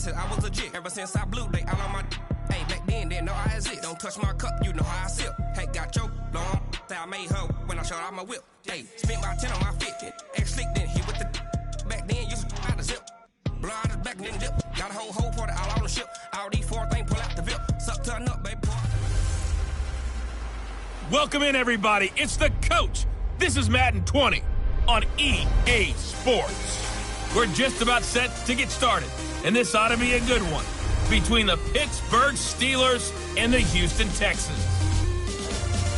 said I was legit. Ever since I blew, they all on my. Hey, back then, didn't know I exist. Don't touch my cup, you know how I sip. Hey, got your long. Say I made her when I showed out my whip. Hey, spent about 10 on my fit. Ex-slick, then hit with the. Back then, used to out the zip. Blow out his back, then dip. Got a whole party all on the ship. All these four things pull out the VIP. Suck to a nut, baby. Welcome in, everybody. It's the coach. This is Madden 20 on EA Sports. We're just about set to get started, and this ought to be a good one between the Pittsburgh Steelers and the Houston Texans.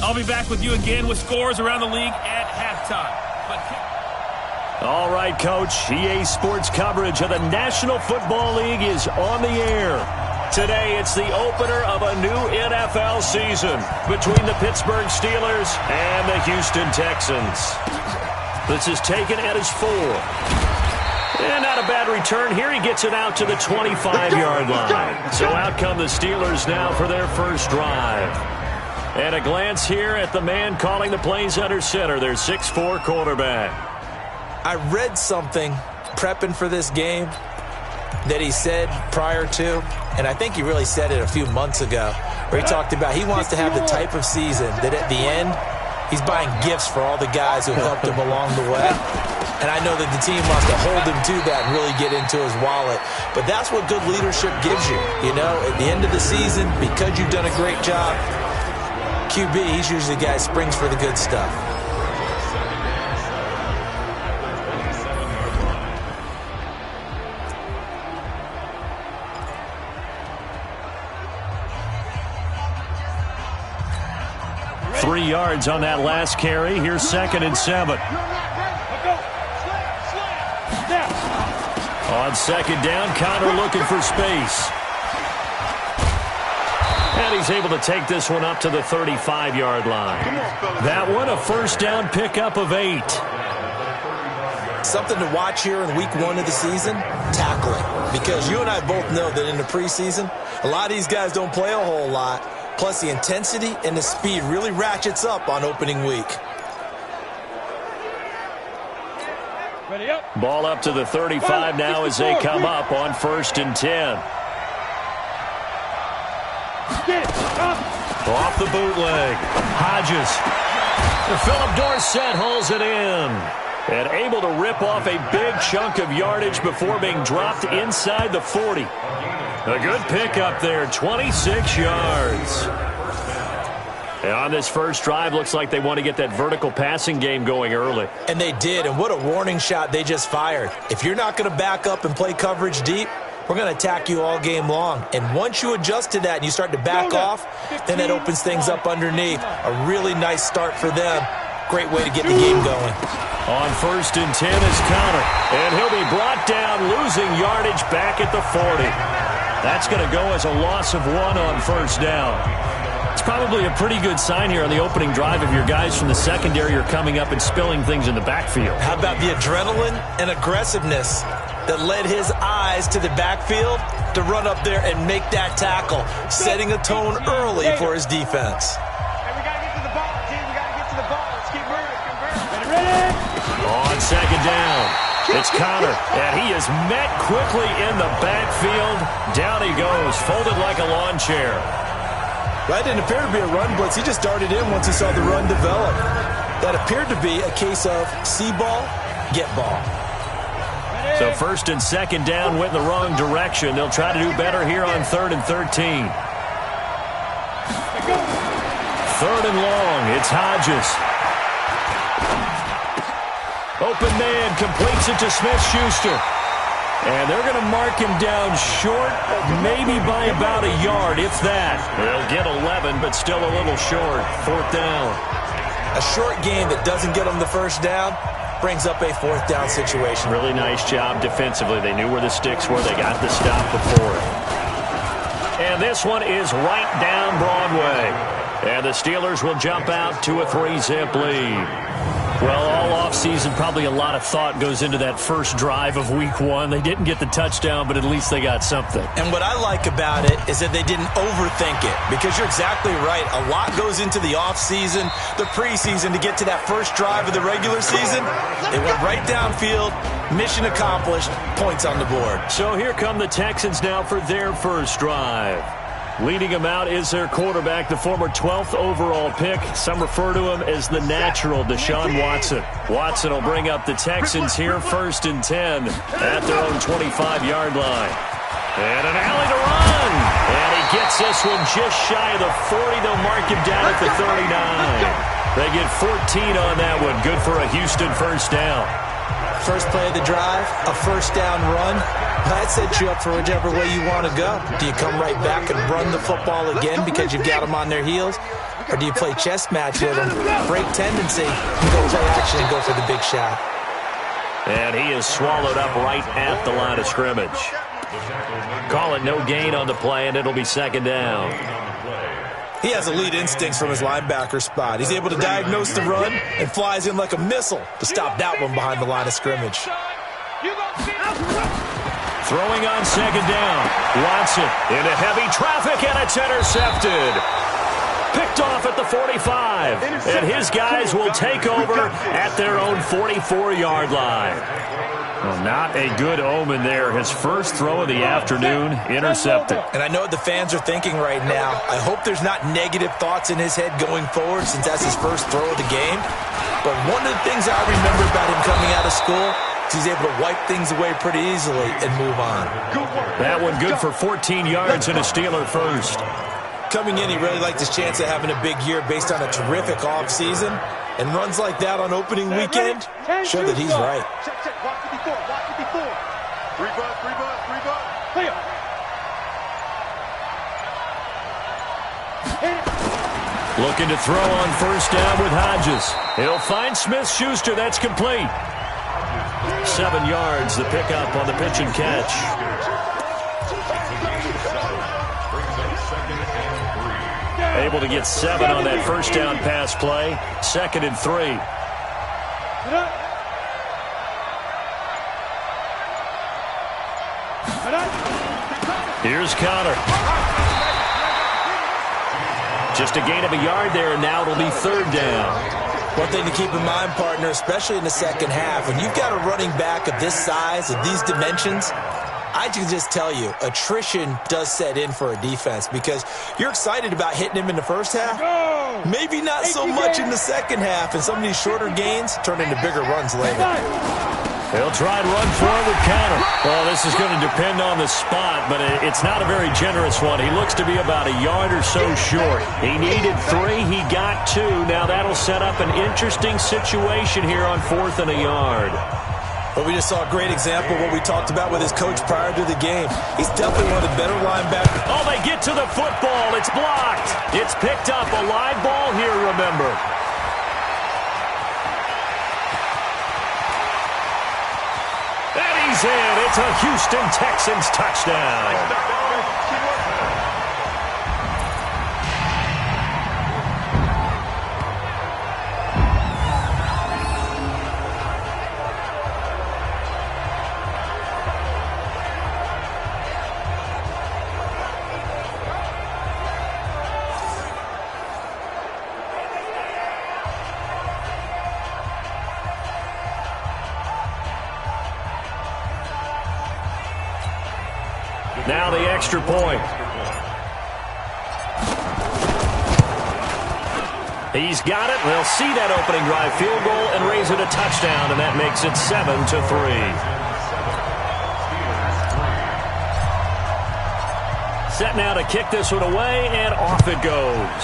I'll be back with you again with scores around the league at halftime. All right, Coach. EA Sports coverage of the National Football League is on the air. Today, it's the opener of a new NFL season between the Pittsburgh Steelers and the Houston Texans. This is taken at his 4. And not a bad return here. He gets it out to the 25-yard line. So out come the Steelers now for their first drive. And a glance here at the man calling the plays under center, their 6'4" quarterback. I read something prepping for this game that he said prior to, and I think he really said it a few months ago, where he talked about he wants to have the type of season that at the end, he's buying gifts for all the guys who helped him along the way. And I know that the team wants to hold him to that and really get into his wallet. But that's what good leadership gives you. You know, at the end of the season, because you've done a great job, QB, he's usually the guy who springs for the good stuff. Three yards on that last carry. Here's 2nd and 7. On 2nd down, Connor looking for space. And he's able to take this one up to the 35-yard line. That one, a first down pickup of 8. Something to watch here in week 1 of the season, tackling. Because you and I both know that in the preseason, a lot of these guys don't play a whole lot. Plus, the intensity and the speed really ratchets up on opening week. Ball up to the 35 now as they come up on 1st and 10. Off the bootleg. Hodges. Philip Dorsett hauls it in. And able to rip off a big chunk of yardage before being dropped inside the 40. A good pickup there, 26 yards. And on this first drive, looks like they want to get that vertical passing game going early. And they did, and what a warning shot they just fired. If you're not going to back up and play coverage deep, we're going to attack you all game long. And once you adjust to that and you start to back off, then that opens things up underneath. A really nice start for them. Great way to get the game going. On 1st and 10 is Connor. And he'll be brought down, losing yardage back at the 40. That's going to go as a loss of 1 on 1st down. It's probably a pretty good sign here on the opening drive of your guys from the secondary are coming up and spilling things in the backfield. How about the adrenaline and aggressiveness that led his eyes to the backfield to run up there and make that tackle, setting a tone early for his defense. Hey, we got to get to the ball, team. We got to get to the ball. Let's keep moving. Ready? On 2nd down, it's Connor, and he is met quickly in the backfield. Down he goes, folded like a lawn chair. That didn't appear to be a run blitz. He just darted in once he saw the run develop. That appeared to be a case of see ball, get ball. So 1st and 2nd down went in the wrong direction. They'll try to do better here on 3rd and 13. 3rd and long, it's Hodges. Open man, completes it to Smith-Schuster. And they're going to mark him down short, maybe by about a yard, if that. They'll get 11, but still a little short. 4th down. A short game that doesn't get them the first down brings up a 4th down situation. Really nice job defensively. They knew where the sticks were. They got the stop before it. And this one is right down Broadway. And the Steelers will jump out to a 3-zip lead. Well, all offseason, probably a lot of thought goes into that first drive of week 1. They didn't get the touchdown, but at least they got something. And what I like about it is that they didn't overthink it, because you're exactly right. A lot goes into the offseason, the preseason, to get to that first drive of the regular season. It went right downfield, mission accomplished, points on the board. So here come the Texans now for their first drive. Leading them out is their quarterback, the former 12th overall pick. Some refer to him as the natural, Deshaun Watson. Watson will bring up the Texans here, 1st and 10 at their own 25-yard line. And an alley to run. And he gets this one just shy of the 40. They'll mark him down at the 39. They get 14 on that one. Good for a Houston first down. First play of the drive, a first down run. That sets you up for whichever way you want to go. Do you come right back and run the football again because you've got them on their heels? Or do you play chess match with them, break tendency, and go play action and go for the big shot? And he is swallowed up right at the line of scrimmage. Call it no gain on the play, and it'll be 2nd down. He has elite instincts from his linebacker spot. He's able to diagnose the run and flies in like a missile to stop that one behind the line of scrimmage. Throwing on 2nd down. Watson into heavy traffic, and it's intercepted. Picked off at the 45. And his guys will take over at their own 44-yard line. Well, not a good omen there. His first throw of the afternoon, intercepted. And I know what the fans are thinking right now. I hope there's not negative thoughts in his head going forward, since that's his first throw of the game. But one of the things I remember about him coming out of school is he's able to wipe things away pretty easily and move on. That one good for 14 yards and a Steeler first. Coming in, he really liked his chance of having a big year based on a terrific offseason. And runs like that on opening weekend show that he's right. Looking to throw on first down with Hodges. He'll find Smith-Schuster. That's complete. 7 yards, the pickup on the pitch and catch. Able to get 7 on that first down pass play. 2nd and 3. Here's Connor. Just a gain of a yard there, and now it'll be 3rd down. One thing to keep in mind, partner, especially in the second half, when you've got a running back of this size, of these dimensions, I can just tell you, attrition does set in for a defense, because you're excited about hitting him in the first half. Maybe not so much in the second half, and some of these shorter gains turn into bigger runs later. He'll try and run forward with Connor. Well, this is going to depend on the spot, but it's not a very generous one. He looks to be about a yard or so short. He needed 3. He got 2. Now that'll set up an interesting situation here on 4th and a yard. But we just saw a great example of what we talked about with his coach prior to the game. He's definitely one of the better linebackers. Oh, they get to the football. It's blocked. It's picked up. A live ball here, remember. And he's in. It's a Houston Texans touchdown. Now the extra point. He's got it. They'll see that opening drive field goal and raise it a touchdown, and that makes it 7-3. Set now to kick this one away, and off it goes.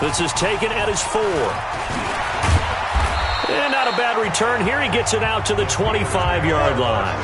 This is taken at his 4. And not a bad return here. He gets it out to the 25-yard line.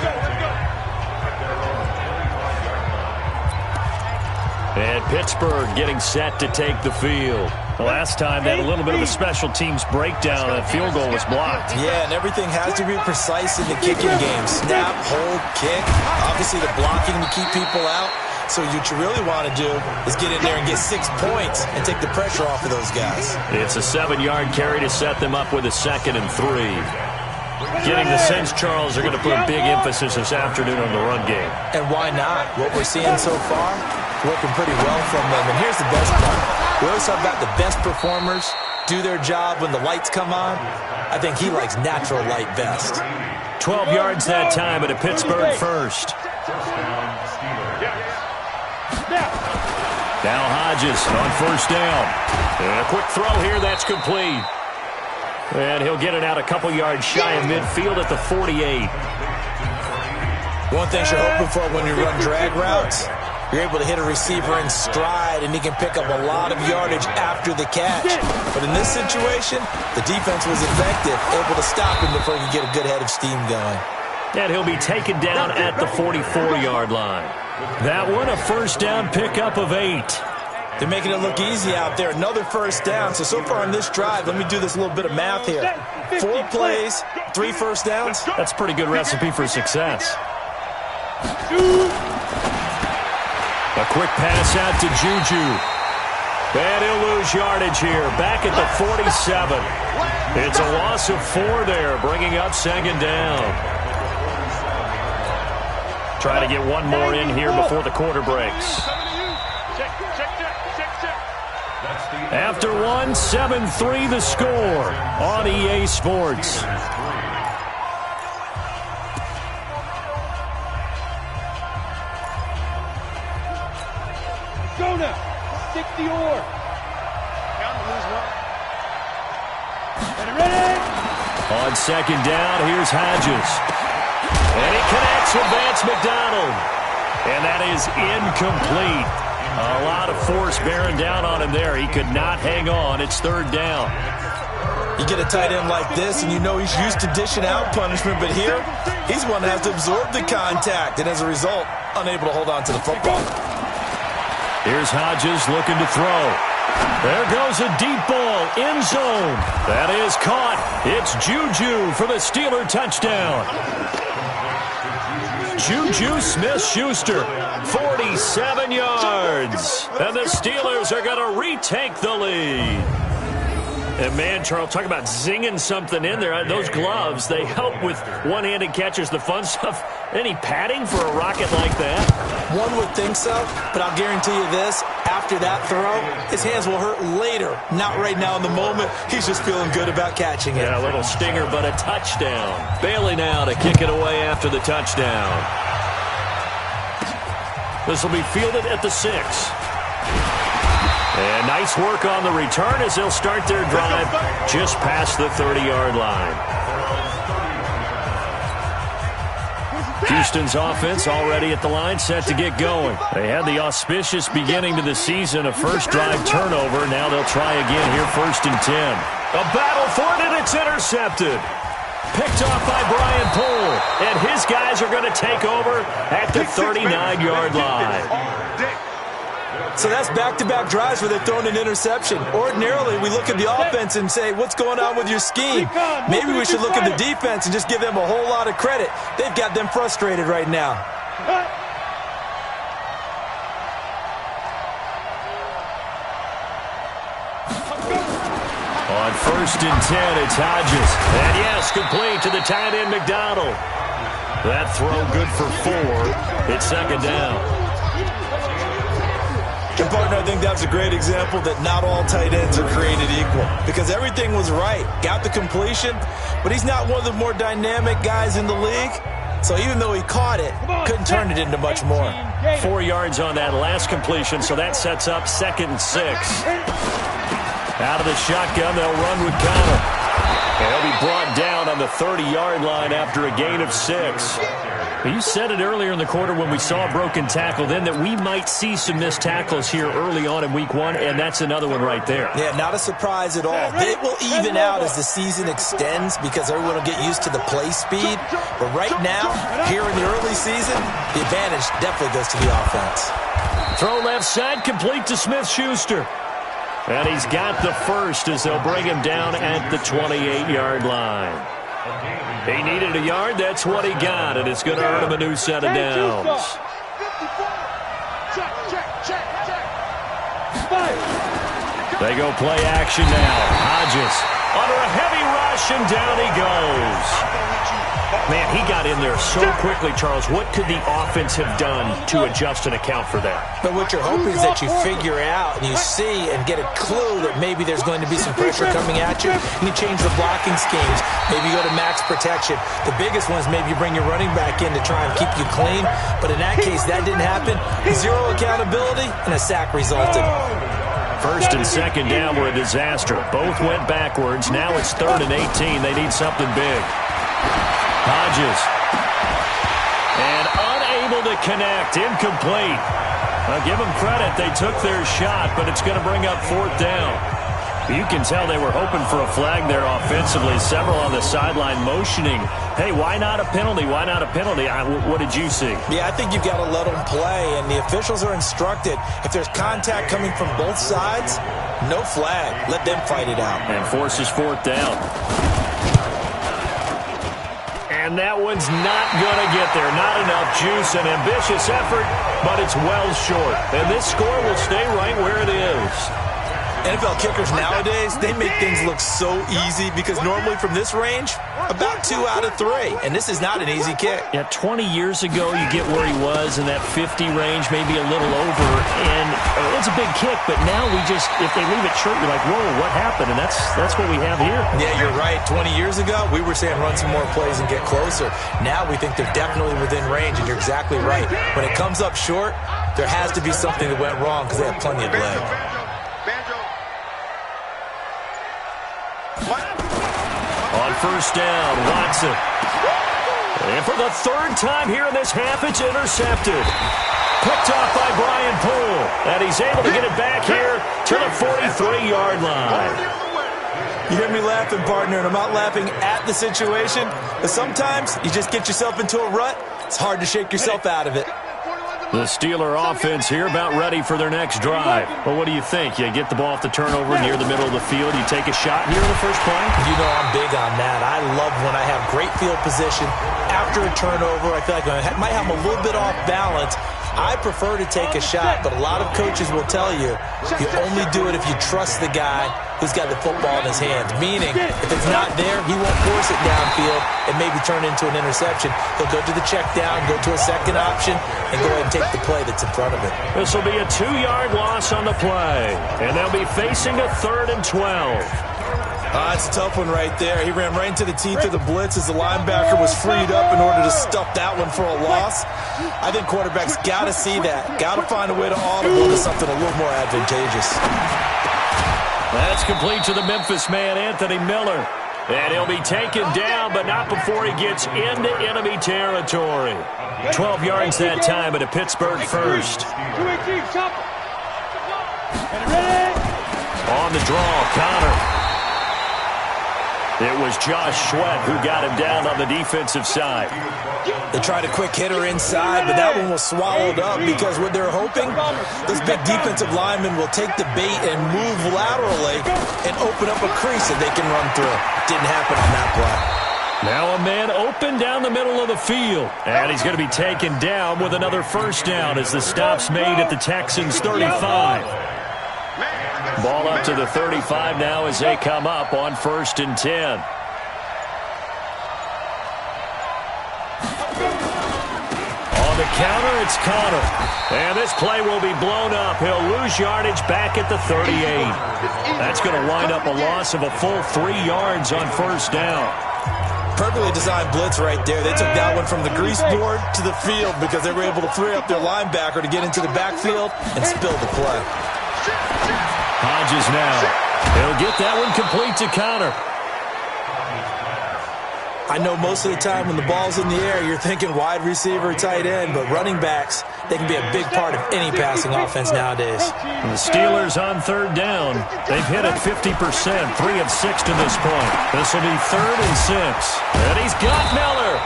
And Pittsburgh getting set to take the field. The last time they had a little bit of a special teams breakdown. That field goal was blocked. Yeah, and everything has to be precise in the kicking game. Snap, hold, kick. Obviously the blocking to keep people out. So what you really want to do is get in there and get 6 points and take the pressure off of those guys. It's a 7-yard carry to set them up with a 2nd and 3. Getting the sense, Charles, they're going to put a big emphasis this afternoon on the run game. And why not? What we're seeing so far, working pretty well from them. And here's the best part. We always talk about the best performers do their job when the lights come on. I think he likes natural light best. 12 yards that time at a Pittsburgh first. Now Hodges on 1st down. And a quick throw here, that's complete. And he'll get it out a couple yards shy of midfield at the 48. One thing you're hoping for when you run drag routes, you're able to hit a receiver in stride, and he can pick up a lot of yardage after the catch. But in this situation, the defense was effective, able to stop him before he could get a good head of steam going. And he'll be taken down at the 44-yard line. That one, a 1st down pickup of 8. They're making it look easy out there. Another 1st down. So far on this drive, let me do this little bit of math here. 4 plays, 3 1st downs. That's a pretty good recipe for success. A quick pass out to Juju. And he'll lose yardage here. Back at the 47. It's a loss of 4 there, bringing up 2nd down. Try to get one more in here before the quarter breaks. After 1, 7-3 the score on EA Sports. Go now. 60-or. Ready? On 2nd down, here's Hodges. And he connects with Vance McDonald. And that is incomplete. A lot of force bearing down on him there. He could not hang on. It's 3rd down. You get a tight end like this, and you know he's used to dishing out punishment, but here, he's one that has to absorb the contact, and as a result, unable to hold on to the football. Here's Hodges looking to throw. There goes a deep ball, end zone. That is caught. It's Juju for the Steeler touchdown. Juju Smith-Schuster, 47 yards. And the Steelers are going to retake the lead. And, man, Charles, talk about zinging something in there. Those gloves, they help with one-handed catches, the fun stuff. Any padding for a rocket like that? One would think so, but I'll guarantee you this. After that throw, his hands will hurt later. Not right now in the moment. He's just feeling good about catching it. Yeah, a little stinger, but a touchdown. Bailey now to kick it away after the touchdown. This will be fielded at the 6. And nice work on the return as they'll start their drive just past the 30-yard line. Houston's offense already at the line, set to get going. They had the auspicious beginning to the season, a first drive turnover. Now they'll try again here, 1st and 10. A battle for it, and it's intercepted. Picked off by Brian Poole, and his guys are going to take over at the 39-yard line. So that's back-to-back drives where they're throwing an interception. Ordinarily, we look at the offense and say, what's going on with your scheme? Maybe we should look at the defense and just give them a whole lot of credit. They've got them frustrated right now. On 1st and 10, it's Hodges. And yes, complete to the tight end, McDonald. That throw good for 4. It's 2nd down. And partner, I think that's a great example that not all tight ends are created equal. Because everything was right. Got the completion, but he's not one of the more dynamic guys in the league. So even though he caught it, couldn't turn it into much more. 4 yards on that last completion, so that sets up 2nd and 6. Out of the shotgun, they'll run with Connell. And he'll be brought down on the 30-yard line after a gain of 6. You said it earlier in the quarter when we saw a broken tackle then that we might see some missed tackles here early on in week 1, and that's another one right there. Yeah, not a surprise at all. It will even out as the season extends because everyone will get used to the play speed. But right now, here in the early season, the advantage definitely goes to the offense. Throw left side, complete to Smith-Schuster. And he's got the first as they'll bring him down at the 28-yard line. He needed a yard. That's what he got, and it's going to earn him a new set of downs. They go play action now. Hodges under a heavy rush, and down he goes. Man, he got in there so quickly, Charles. What could the offense have done to adjust and account for that? But what you're hoping is that you figure out and you see and get a clue that maybe there's going to be some pressure coming at you. You change the blocking schemes. Maybe you go to max protection. The biggest one is maybe you bring your running back in to try and keep you clean. But in that case, that didn't happen. Zero accountability, and a sack resulted. First and second down were a disaster. Both went backwards. Now it's 3rd and 18. They need something big. Hodges. And unable to connect. Incomplete. Now give them credit. They took their shot, but it's going to bring up 4th down. You can tell they were hoping for a flag there offensively. Several on the sideline motioning. Hey, why not a penalty? Why not a penalty? What did you see? Yeah, I think you've got to let them play, and the officials are instructed. If there's contact coming from both sides, no flag. Let them fight it out. And forces 4th down. And that one's not going to get there. Not enough juice. An ambitious effort, but it's well short. And this score will stay right where it is. NFL kickers nowadays, they make things look so easy because normally from this range, about 2 out of 3. And this is not an easy kick. Yeah, 20 years ago, you get where he was in that 50 range, maybe a little over. And it's a big kick, but now we just, if they leave it short, you're like, whoa, what happened? And that's what we have here. Yeah, you're right. 20 years ago, we were saying run some more plays and get closer. Now we think they're definitely within range, and you're exactly right. When it comes up short, there has to be something that went wrong because they have plenty of leg. On first down, Watson. And for the 3rd time here in this half, it's intercepted. Picked off by Brian Poole. And he's able to get it back here to the 43-yard line. You hear me laughing, partner, and I'm not laughing at the situation. But sometimes you just get yourself into a rut. It's hard to shake yourself out of it. The Steeler offense here about ready for their next drive. Well, what do you think? You get the ball off the turnover near the middle of the field. You take a shot here in the first play? You know I'm big on that. I love when I have great field position. After a turnover, I feel like I might have a little bit off balance. I prefer to take a shot, but a lot of coaches will tell you only do it if you trust the guy who's got the football in his hands. Meaning, if it's not there, he won't force it downfield and maybe turn into an interception. He'll go to the check down, go to a second option, and go ahead and take the play that's in front of him. This will be a 2-yard loss on the play, and they'll be facing a 3rd and 12. It's a tough one right there. He ran right into the teeth of the blitz as the linebacker was freed up in order to stuff that one for a loss. I think quarterbacks got to see that. Got to find a way to audible to something a little more advantageous. That's complete to the Memphis man, Anthony Miller. And he'll be taken down, but not before he gets into enemy territory. 12 yards that time at a Pittsburgh first. On the draw, Connor. It was Josh Sweat who got him down on the defensive side. They tried a quick hitter inside, but that one was swallowed up because what they're hoping, this big defensive lineman will take the bait and move laterally and open up a crease that they can run through. Didn't happen on that play. Now a man open down the middle of the field. And he's going to be taken down with another first down as the stop's made at the Texans' 35. Ball up to the 35 now as they come up on 1st and 10. On the counter, it's Connor. And this play will be blown up. He'll lose yardage back at the 38. That's going to wind up a loss of a full 3 yards on 1st down. Perfectly designed blitz right there. They took that one from the grease board to the field because they were able to free up their linebacker to get into the backfield and spill the play. Hodges now. He'll get that one complete to Connor. I know most of the time when the ball's in the air, you're thinking wide receiver, tight end, but running backs, they can be a big part of any passing offense nowadays. And the Steelers on 3rd down. They've hit it 50%, 3 of 6 to this point. This will be 3rd and 6. And he's got Miller.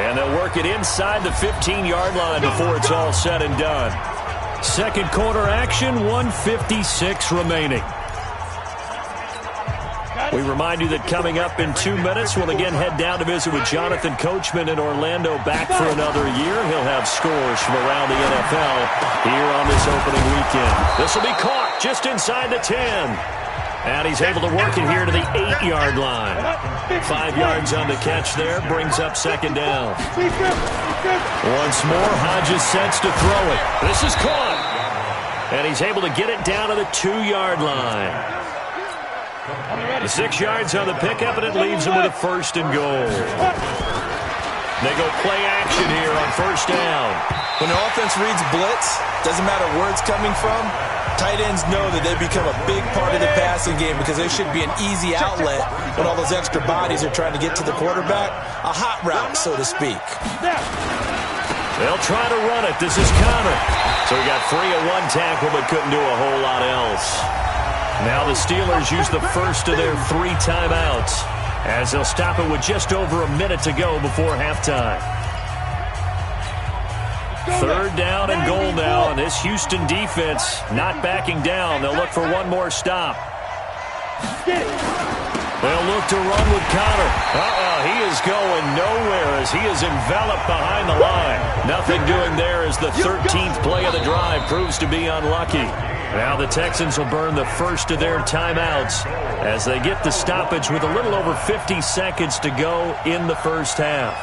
And they'll work it inside the 15-yard line before it's all said and done. Second quarter action, 1:56 remaining. We remind you that coming up in 2 minutes, we'll again head down to visit with Jonathan Coachman in Orlando, back for another year. He'll have scores from around the NFL here on this opening weekend. This will be caught just inside the 10. And he's able to work it here to the 8-yard line. 5 yards on the catch there, brings up second down. Once more, Hodges sets to throw it. This is caught. And he's able to get it down to the 2-yard line. The 6 yards on the pickup, and it leaves him with a first and goal. They go play action here on first down. When the offense reads blitz, doesn't matter where it's coming from, tight ends know that they become a big part of the passing game because there should be an easy outlet when all those extra bodies are trying to get to the quarterback. A hot route, so to speak. They'll try to run it. This is Connor. So he got free of one tackle but couldn't do a whole lot else. Now the Steelers use the first of their 3 timeouts as they'll stop it with just over a minute to go before halftime. 3rd down and goal now, and this Houston defense not backing down. They'll look for one more stop. They'll look to run with Connor. He is going nowhere as he is enveloped behind the line. Nothing doing there as the 13th play of the drive proves to be unlucky. Now the Texans will burn the first of their timeouts as they get the stoppage with a little over 50 seconds to go in the first half.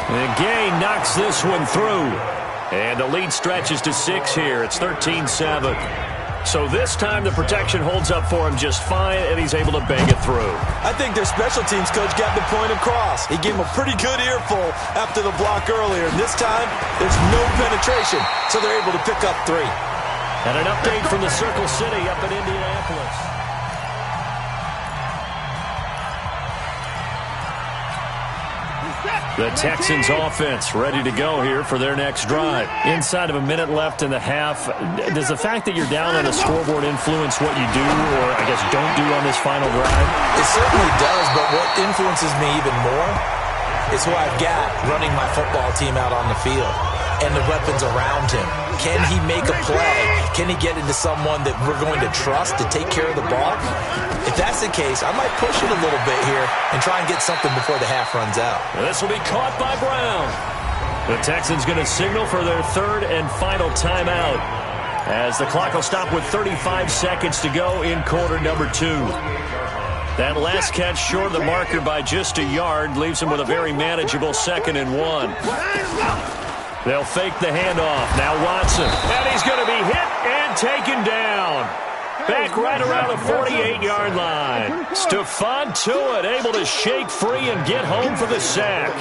And Gay knocks this one through. And the lead stretches to 6 here. It's 13-7. So this time the protection holds up for him just fine, and he's able to bang it through. I think their special teams coach got the point across. He gave him a pretty good earful after the block earlier. And this time, there's no penetration, so they're able to pick up 3. And an update from the Circle City up in Indianapolis. The Texans offense ready to go here for their next drive. Inside of a minute left in the half, does the fact that you're down on the scoreboard influence what you do or, I guess, don't do on this final drive? It certainly does, but what influences me even more is who I've got running my football team out on the field and the weapons around him. Can he make a play? Can he get into someone that we're going to trust to take care of the ball? If that's the case, I might push it a little bit here and try and get something before the half runs out. This will be caught by Brown. The Texans going to signal for their 3rd and final timeout as the clock will stop with 35 seconds to go in quarter number 2. That last catch short of the marker by just a yard leaves him with a very manageable 2nd and 1. They'll fake the handoff. Now Watson. And he's going to be hit and taken down. Back right around the 48-yard line. Stephon Tuitt able to shake free and get home for the sack.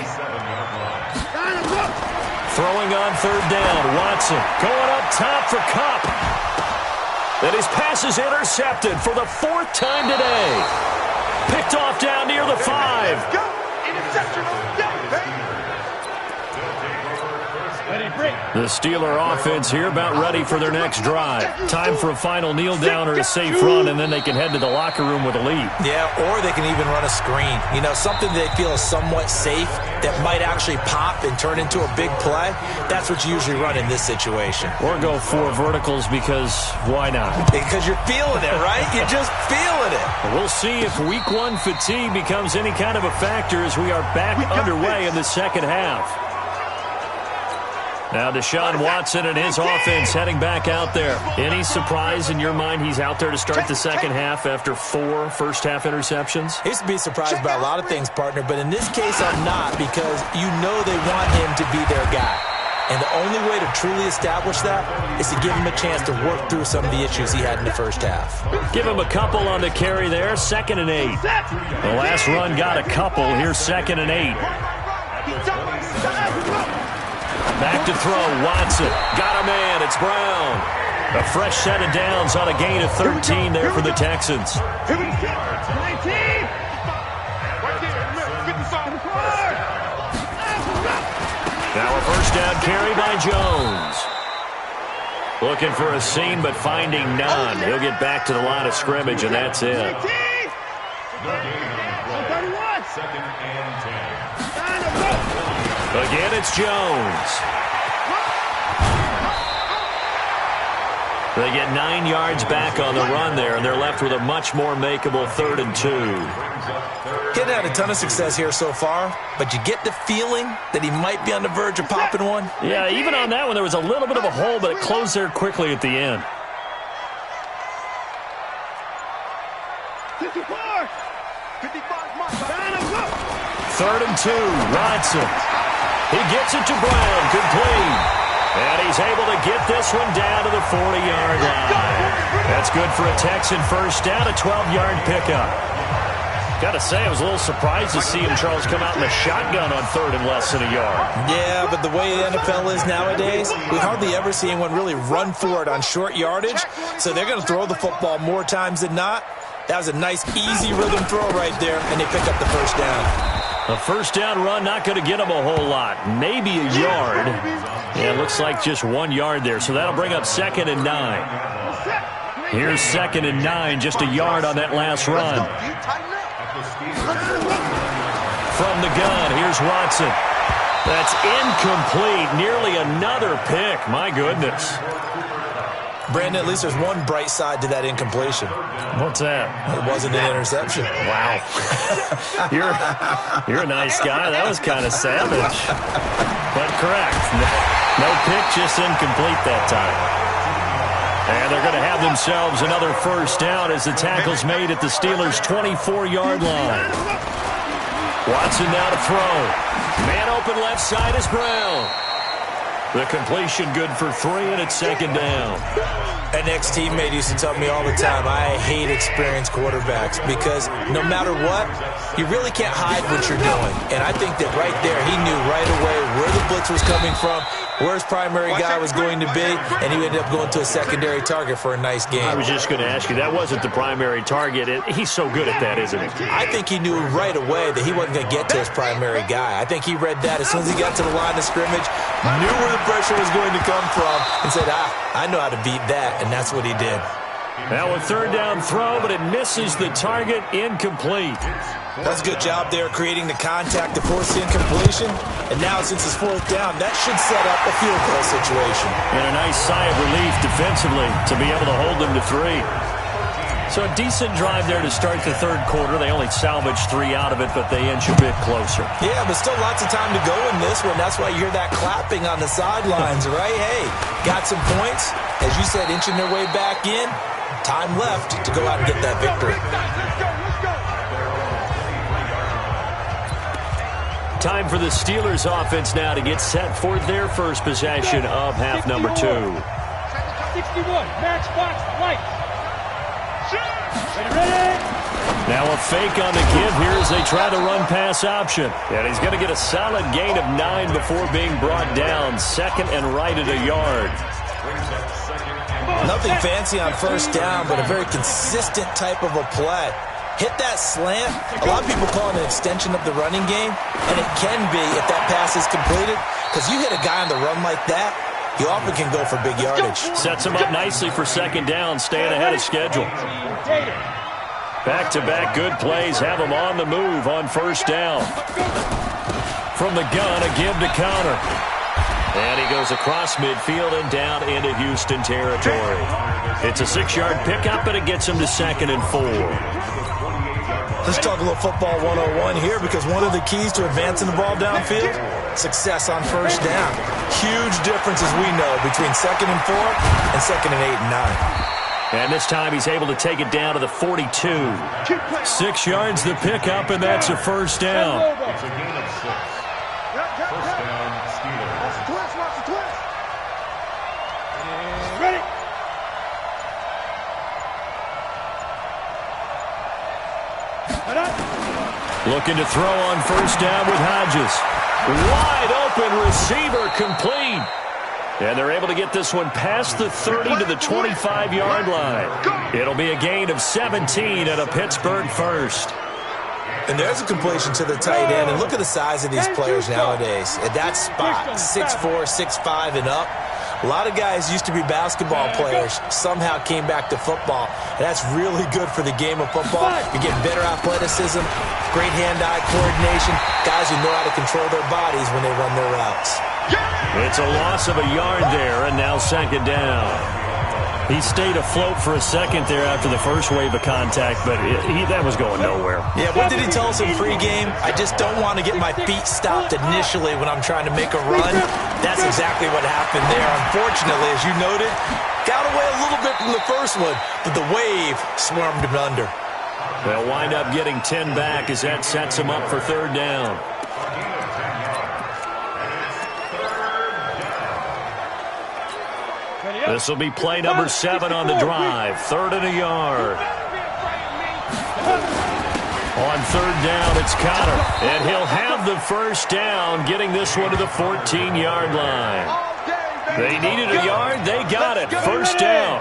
Throwing on 3rd down. Watson going up top for Kupp. And his pass is intercepted for the 4th time today. Picked off down near the 5. The Steeler offense here about ready for their next drive. Time for a final kneel down or a safe run, and then they can head to the locker room with a lead. Yeah, or they can even run a screen. You know, something they feel is somewhat safe that might actually pop and turn into a big play. That's what you usually run in this situation. Or go 4 verticals because why not? Because you're feeling it, right? You're just feeling it. We'll see if week 1 fatigue becomes any kind of a factor as we are back underway in the second half. Now Deshaun Watson and his offense heading back out there. Any surprise in your mind he's out there to start the second half after 4 first-half interceptions? I used to be surprised by a lot of things, partner, but in this case I'm not because you know they want him to be their guy. And the only way to truly establish that is to give him a chance to work through some of the issues he had in the first half. Give him a couple on the carry there, 2nd and 8. The last run got a couple. Here's 2nd and 8. Back to throw, Watson. Got a man, it's Brown. A fresh set of downs on a gain of 13 there for the Texans. Now a first down carry by Jones. Looking for a seam, but finding none. He'll get back to the line of scrimmage, and that's it. Again, it's Jones. They get 9 yards back on the run there, and they're left with a much more makeable 3rd and 2. Getting had a ton of success here so far, but you get the feeling that he might be on the verge of popping one. Yeah, even on that one, there was a little bit of a hole, but it closed there quickly at the end. 3rd and 2, Rodson. He gets it to Brown, complete. And he's able to get this one down to the 40-yard line. That's good for a Texan first down, a 12-yard pickup. Got to say, I was a little surprised to see him, Charles, come out in a shotgun on 3rd and less than a yard. Yeah, but the way the NFL is nowadays, we hardly ever see anyone really run for it on short yardage. So they're going to throw the football more times than not. That was a nice, easy rhythm throw right there, and they pick up the first down. A first down run, not going to get him a whole lot. Maybe a yard. Yeah, it looks like just 1 yard there. So that'll bring up 2nd and 9. Here's 2nd and 9, just a yard on that last run. From the gun, here's Watson. That's incomplete. Nearly another pick. My goodness. Brandon, at least there's one bright side to that incompletion. What's that? It wasn't an interception. Wow. You're a nice guy. That was kind of savage. But correct. No pick, just incomplete that time. And they're going to have themselves another first down as the tackle's made at the Steelers' 24-yard line. Watson now to throw. Man open left side is Brown. The completion good for 3, and it's 2nd down. An ex-teammate used to tell me all the time, I hate experienced quarterbacks because no matter what, you really can't hide what you're doing. And I think that right there, he knew right away where the blitz was coming from, where his primary guy was going to be, and he ended up going to a secondary target for a nice game. I was just going to ask you, that wasn't the primary target. He's so good at that, isn't he? I think he knew right away that he wasn't going to get to his primary guy. I think he read that as soon as he got to the line of scrimmage, knew where the pressure was going to come from, and said, I know how to beat that, and that's what he did. Now a 3rd down throw, but it misses the target, incomplete. That's a good job there creating the contact to force the incompletion. And now since it's 4th down, that should set up a field goal situation. And a nice sigh of relief defensively to be able to hold them to 3. So a decent drive there to start the 3rd quarter. They only salvaged 3 out of it, but they inch a bit closer. Yeah, but still lots of time to go in this one. That's why you hear that clapping on the sidelines, right? Hey, got some points. As you said, inching their way back in. Time left to go out and get that victory. Time for the Steelers offense now to get set for their first possession of half number 2. 61, match box, right. Ready? Now a fake on the give here as they try the run-pass option. And he's going to get a solid gain of 9 before being brought down. 2nd and right at a yard. Nothing fancy on first down, but a very consistent type of a play. Hit that slant. A lot of people call it an extension of the running game, and it can be if that pass is completed, because you hit a guy on the run like that, he often can go for big yardage. Sets him up nicely for 2nd down, staying ahead of schedule. Back-to-back good plays have him on the move on first down. From the gun, a give to counter. And he goes across midfield and down into Houston territory. It's a 6-yard pickup, but it gets him to 2nd and 4. Let's talk a little football 101 here, because one of the keys to advancing the ball downfield, success on first down. Huge difference, as we know, between 2nd and 4 and 2nd and 8 and 9. And this time he's able to take it down to the 42. 6 yards the pickup, and that's a first down. Ready? Looking to throw on first down with Hodges. Wide open receiver, complete. And they're able to get this one past the 30 to the 25-yard line. It'll be a gain of 17 and a Pittsburgh first. And there's a completion to the tight end. And look at the size of these players nowadays. At that spot, 6'4", 6'5", and up. A lot of guys used to be basketball players, somehow came back to football. And that's really good for the game of football. You're getting better athleticism, great hand-eye coordination, guys who know how to control their bodies when they run their routes. It's a loss of a yard there, and now 2nd down. He stayed afloat for a second there after the first wave of contact, but that was going nowhere. Yeah, what did he tell us in pregame? I just don't want to get my feet stopped initially when I'm trying to make a run. That's exactly what happened there. Unfortunately, as you noted, got away a little bit from the first one, but the wave swarmed him under. They'll wind up getting 10 back as that sets him up for third down. This will be play number 7 on the drive. 3rd and a yard. On 3rd down, it's Connor. And he'll have the first down, getting this one to the 14-yard line. They needed a yard. They got it. First down.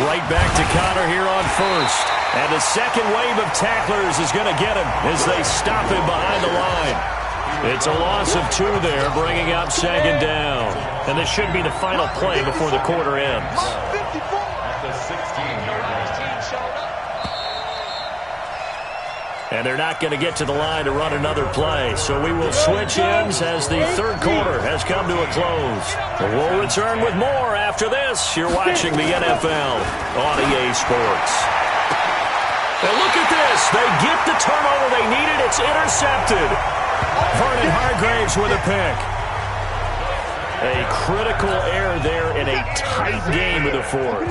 Right back to Connor here on first. And the second wave of tacklers is going to get him as they stop him behind the line. It's a loss of 2 there, bringing up 2nd down. And this should be the final play before the quarter ends. And they're not going to get to the line to run another play. So we will switch ends as the third quarter has come to a close. We'll return with more after this. You're watching the NFL on EA Sports. And look at this. They get the turnover they needed. It's intercepted. Vernon Hargraves with a pick. A critical error there in a tight game of the fourth.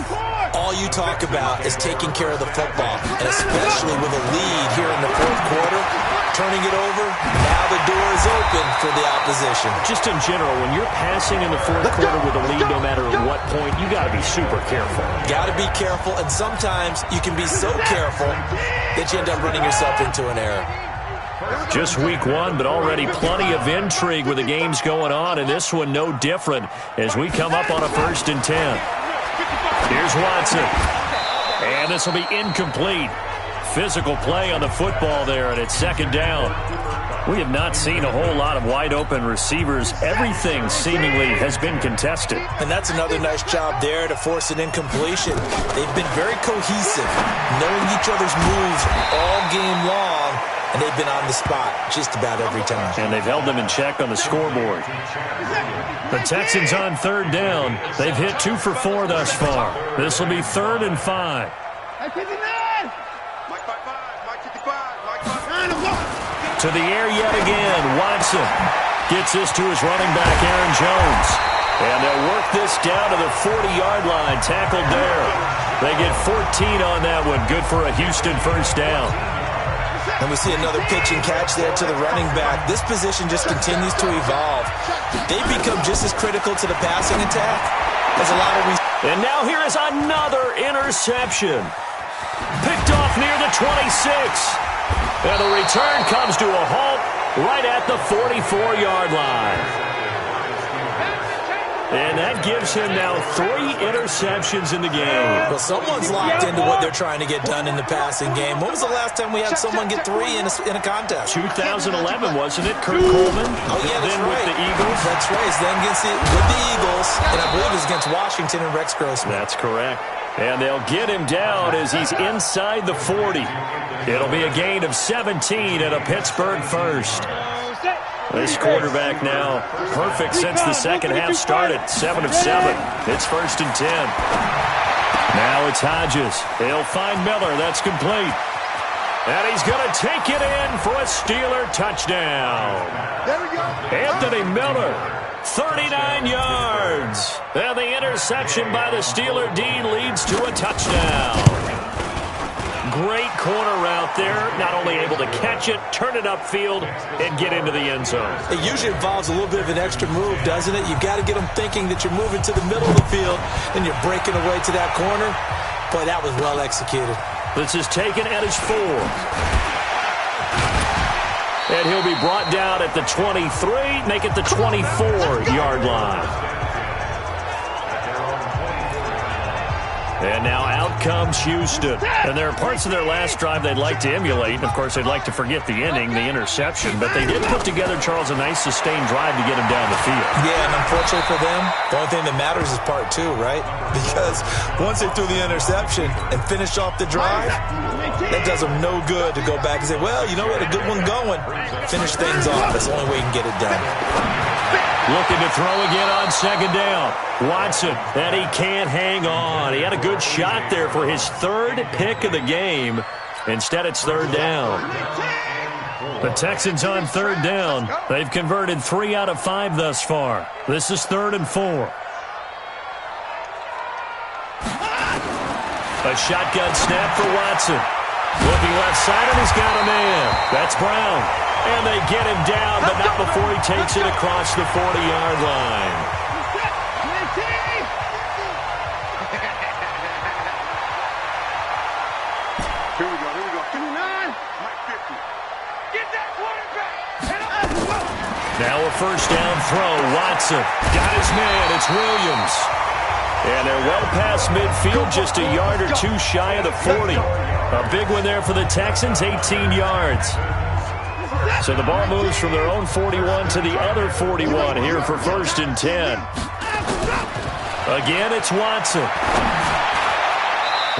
All you talk about is taking care of the football, and especially with a lead here in the fourth quarter, turning it over, now the door is open for the opposition. Just in general, when you're passing in the fourth quarter with a lead, no matter at what point, you got to be super careful. Got to be careful, and sometimes you can be so careful that you end up running yourself into an error. Just week 1, but already plenty of intrigue with the games going on, and this one no different as we come up on a 1st and 10. Here's Watson. And this will be incomplete. Physical play on the football there, and it's 2nd down. We have not seen a whole lot of wide-open receivers. Everything seemingly has been contested. And that's another nice job there to force an incompletion. They've been very cohesive, knowing each other's moves all game long, and they've been on the spot just about every time. And they've held them in check on the scoreboard. The Texans on 3rd down. They've hit 2 for 4 thus far. This will be 3rd and 5. To the air yet again. Watson gets this to his running back, Aaron Jones. And they'll work this down to the 40-yard line. Tackled there. They get 14 on that one. Good for a Houston first down. And we see another pitch and catch there to the running back. This position just continues to evolve. They become just as critical to the passing attack as a lot of And now here is another interception. Picked off near the 26. And the return comes to a halt right at the 44-yard line. And that gives him now 3 interceptions in the game. Well, someone's locked into what they're trying to get done in the passing game. When was the last time we had someone get 3 in a contest? 2011, wasn't it? Kurt Coleman? Oh, yeah, that's then right. with the Eagles? That's right. It's then with the Eagles, and I believe it's against Washington and Rex Grossman. That's correct. And they'll get him down as he's inside the 40. It'll be a gain of 17 and a Pittsburgh first. This quarterback now perfect since the second half started. 7 of 7. It's 1st and 10. Now it's Hodges. He'll find Miller. That's complete. And he's going to take it in for a Steeler touchdown. There we go. Anthony Miller, 39 yards. And the interception by the Steeler D leads to a touchdown. Great corner route there. Not only able to catch it, turn it upfield, and get into the end zone. It usually involves a little bit of an extra move, doesn't it? You've got to get them thinking that you're moving to the middle of the field and you're breaking away to that corner. Boy, that was well executed. This is taken at his 4. And he'll be brought down at the 23, make it the 24-yard line. And now out comes Houston. And there are parts of their last drive they'd like to emulate. And, of course, they'd like to forget the inning, the interception. But they did put together, Charles, a nice sustained drive to get him down the field. Yeah, and unfortunately for them, the only thing that matters is part 2, right? Because once they threw the interception and finished off the drive, that does them no good to go back and say, well, you know, we had a good one going. Finish things off. That's the only way you can get it done. Looking to throw again on second down. Watson, and he can't hang on. He had a good shot there for his third pick of the game. Instead, it's third down. The Texans on third down. They've converted 3 out of 5 thus far. This is 3rd and 4. A shotgun snap for Watson. Looking left side, and he's got a man. That's Brown. And they get him down, but not before he takes it across the 40-yard line. Here we go. 59. 50. Get that quarterback. Now a first down throw. Watson got his man. It's Williams. And they're well past midfield, just a yard or 2 shy of the 40. A big one there for the Texans, 18 yards. So the ball moves from their own 41 to the other 41 here for 1st and 10. Again, it's Watson.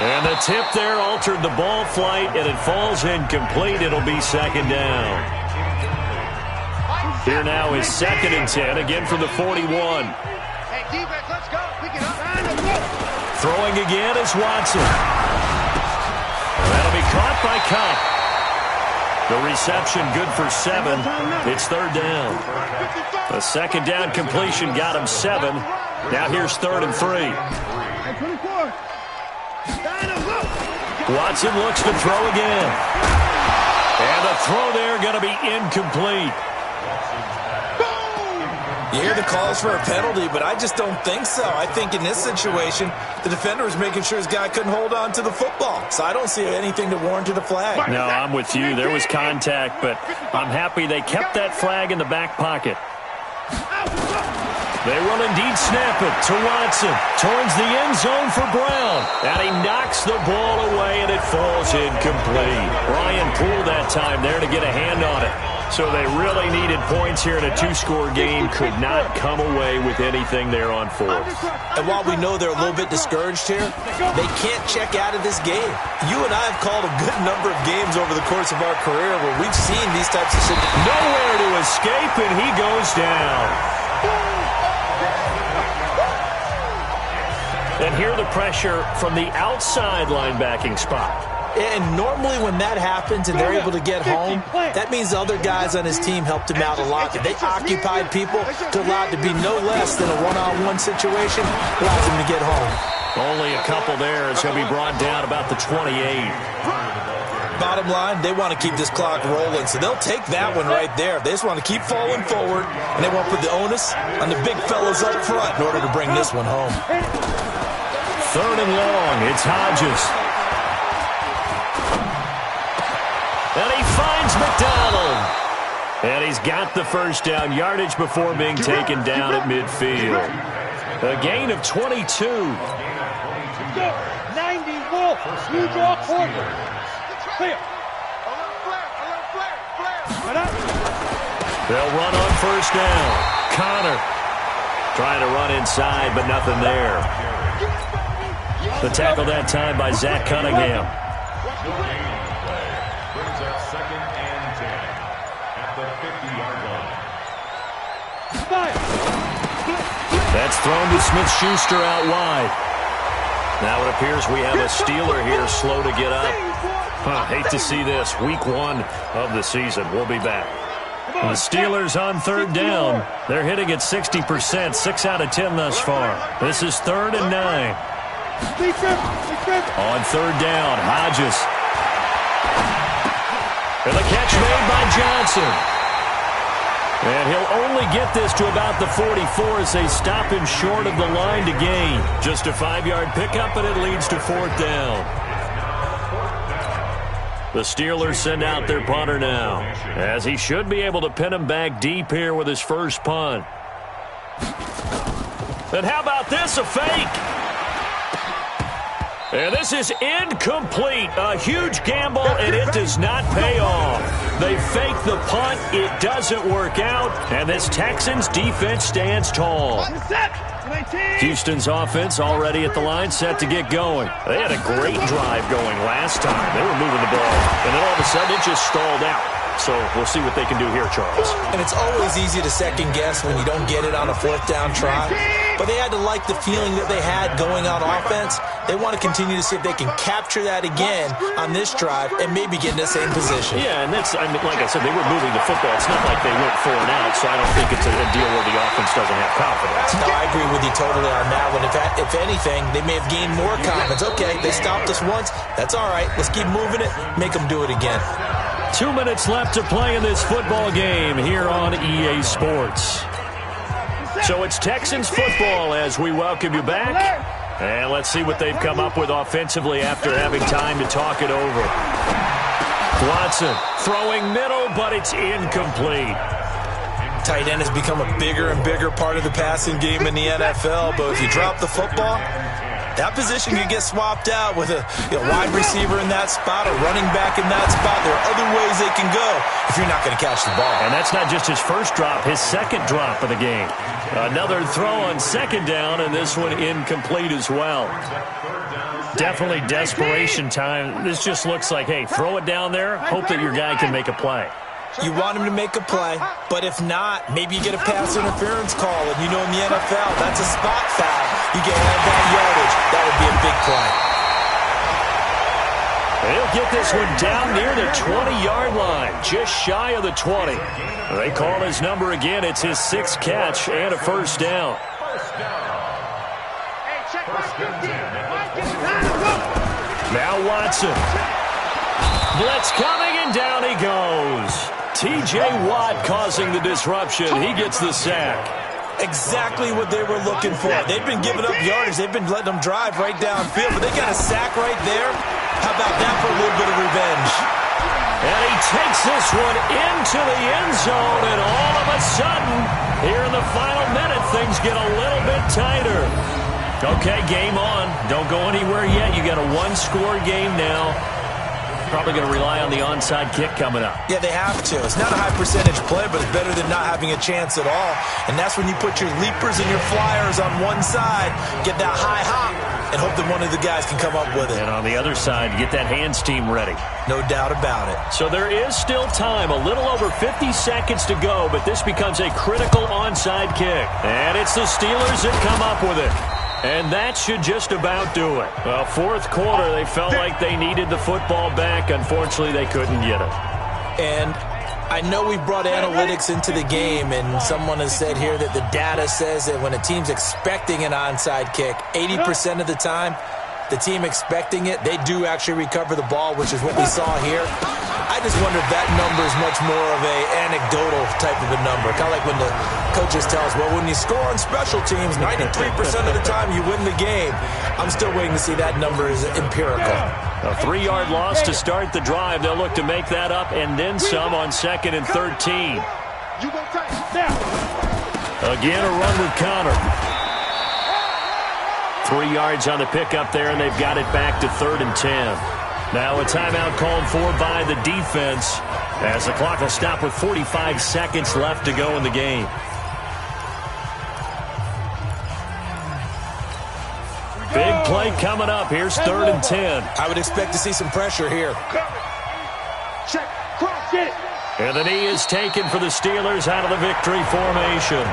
And the tip there altered the ball flight, and it falls incomplete. It'll be 2nd down. Here now is 2nd and 10, again from the 41. Hey, defense, let's go. Pick it up. Throwing again is Watson. That'll be caught by Cup. The reception good for 7. It's 3rd down. The 2nd down completion got him 7. Now here's 3rd and 3. Watson looks to throw again. And the throw there going to be incomplete. You hear the calls for a penalty, but I just don't think so. I think in this situation, the defender was making sure his guy couldn't hold on to the football. So I don't see anything to warrant a flag. No, I'm with you. There was contact, but I'm happy they kept that flag in the back pocket. They will indeed snap it to Watson towards the end zone for Brown. And he knocks the ball away, and it falls incomplete. Ryan Poole that time there to get a hand on it. So they really needed points here in a 2-score game. Could not come away with anything there on 4th. And while we know they're a little bit discouraged here, they can't check out of this game. You and I have called a good number of games over the course of our career where we've seen these types of situations. Nowhere to escape, and he goes down. And here the pressure from the outside linebacking spot. And normally when that happens and they're able to get home, that means the other guys on his team helped him out a lot. If they occupied people to allow it to be no less than a one-on-one situation, allows him to get home. Only a couple there. It's going to be brought down about the 28. Bottom line, they want to keep this clock rolling, so they'll take that one right there. They just want to keep falling forward, and they want to put the onus on the big fellas up front in order to bring this one home. 3rd and long. It's Hodges. And he finds McDonald. And he's got the first down yardage before being taken down at midfield. A gain of 22. 90 Wolf. You draw corner. Clear. They'll run on first down. Connor trying to run inside, but nothing there. The tackle that time by Zach Cunningham. Brings up 2nd and 10 at the 50-yard line. That's thrown to Smith-Schuster out wide. Now it appears we have a Steeler here slow to get up. Hate to see this. Week 1 of the season. We'll be back. The Steelers on 3rd down. They're hitting at 60%, 6 out of 10 thus far. This is 3rd and 9. On 3rd down, Hodges. And the catch made by Johnson. And he'll only get this to about the 44 as they stop him short of the line to gain. Just a 5-yard pickup, and it leads to 4th down. The Steelers send out their punter now, as he should be able to pin him back deep here with his first punt. And how about this, a fake? And this is incomplete. A huge gamble, and it does not pay off. They fake the punt. It doesn't work out, and this Texans defense stands tall. Houston's offense already at the line, set to get going. They had a great drive going last time. They were moving the ball, and then all of a sudden it just stalled out. So we'll see what they can do here, Charles. And it's always easy to second guess when you don't get it on a fourth down try. But they had to like the feeling that they had going on offense. They want to continue to see if they can capture that again on this drive and maybe get in the same position. Yeah, and that's, like I said, they were moving the football. It's not like they went 4 and out, so I don't think it's a deal where the offense doesn't have confidence. No, I agree with you totally on that one. If anything, they may have gained more confidence. Okay, they stopped us once. That's all right. Let's keep moving it. Make them do it again. 2 minutes left to play in this football game here on EA Sports. So it's Texans football as we welcome you back. And let's see what they've come up with offensively after having time to talk it over. Watson throwing middle, but it's incomplete. Tight end has become a bigger and bigger part of the passing game in the NFL, but if you drop the football, that position can get swapped out with a wide receiver in that spot, a running back in that spot. There are other ways they can go if you're not going to catch the ball. And that's not just his first drop, his second drop of the game. Another throw on second down, and this one incomplete as well. Definitely desperation time. This just looks like, hey, throw it down there, hope that your guy can make a play. You want him to make a play, but if not, maybe you get a pass interference call, and you know in the NFL, that's a spot foul. You get all that yardage. That would be a big play. They'll get this one down near the 20-yard line, just shy of the 20. They call his number again. It's his 6th catch and a first down. Now Watson. Blitz coming, and down he goes. T.J. Watt causing the disruption. He gets the sack. Exactly what they were looking for. They've been giving up yardage. They've been letting them drive right downfield, but they got a sack right there. How about that for a little bit of revenge? And he takes this one into the end zone, and all of a sudden, here in the final minute, things get a little bit tighter. Okay, game on. Don't go anywhere yet. You got a one-score game now. Probably going to rely on the onside kick coming up. Yeah, they have to. It's not a high percentage play, but it's better than not having a chance at all. And that's when you put your leapers and your flyers on one side, get that high hop, and hope that one of the guys can come up with it. And on the other side, get that hands team ready. No doubt about it. So there is still time, a little over 50 seconds to go, but this becomes a critical onside kick. And it's the Steelers that come up with it. And that should just about do it. Well, fourth quarter, they felt like they needed the football back. Unfortunately, they couldn't get it. And I know we brought analytics into the game, and someone has said here that the data says that when a team's expecting an onside kick, 80% of the time, the team expecting it, they do actually recover the ball, which is what we saw here. I just wonder if that number is much more of a anecdotal type of a number. Kind of like when the coaches tell us, well, when you score on special teams, 93% of the time you win the game. I'm still waiting to see that number is empirical. A 3-yard loss to start the drive. They'll look to make that up and then some on 2nd and 13. Again, a run with Connor. 3 yards on the pickup there, and they've got it back to 3rd and 10. Now a timeout called for by the defense as the clock will stop with 45 seconds left to go in the game. Big play coming up. Here's 3rd and 10. I would expect to see some pressure here. Check, cross it. And the knee is taken for the Steelers out of the victory formation.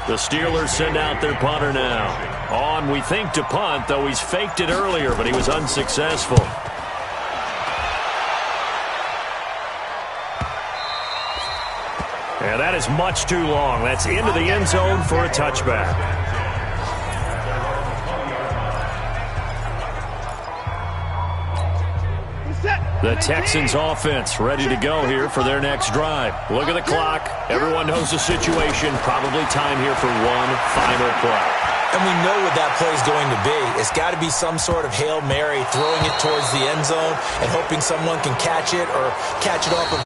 The Steelers send out their punter now. On, we think, to punt, though he's faked it earlier, but he was unsuccessful. And that is much too long. That's into the end zone for a touchback. The Texans offense ready to go here for their next drive. Look at the clock. Everyone knows the situation. Probably time here for one final play. And we know what that play is going to be. It's got to be some sort of Hail Mary, throwing it towards the end zone and hoping someone can catch it or catch it off of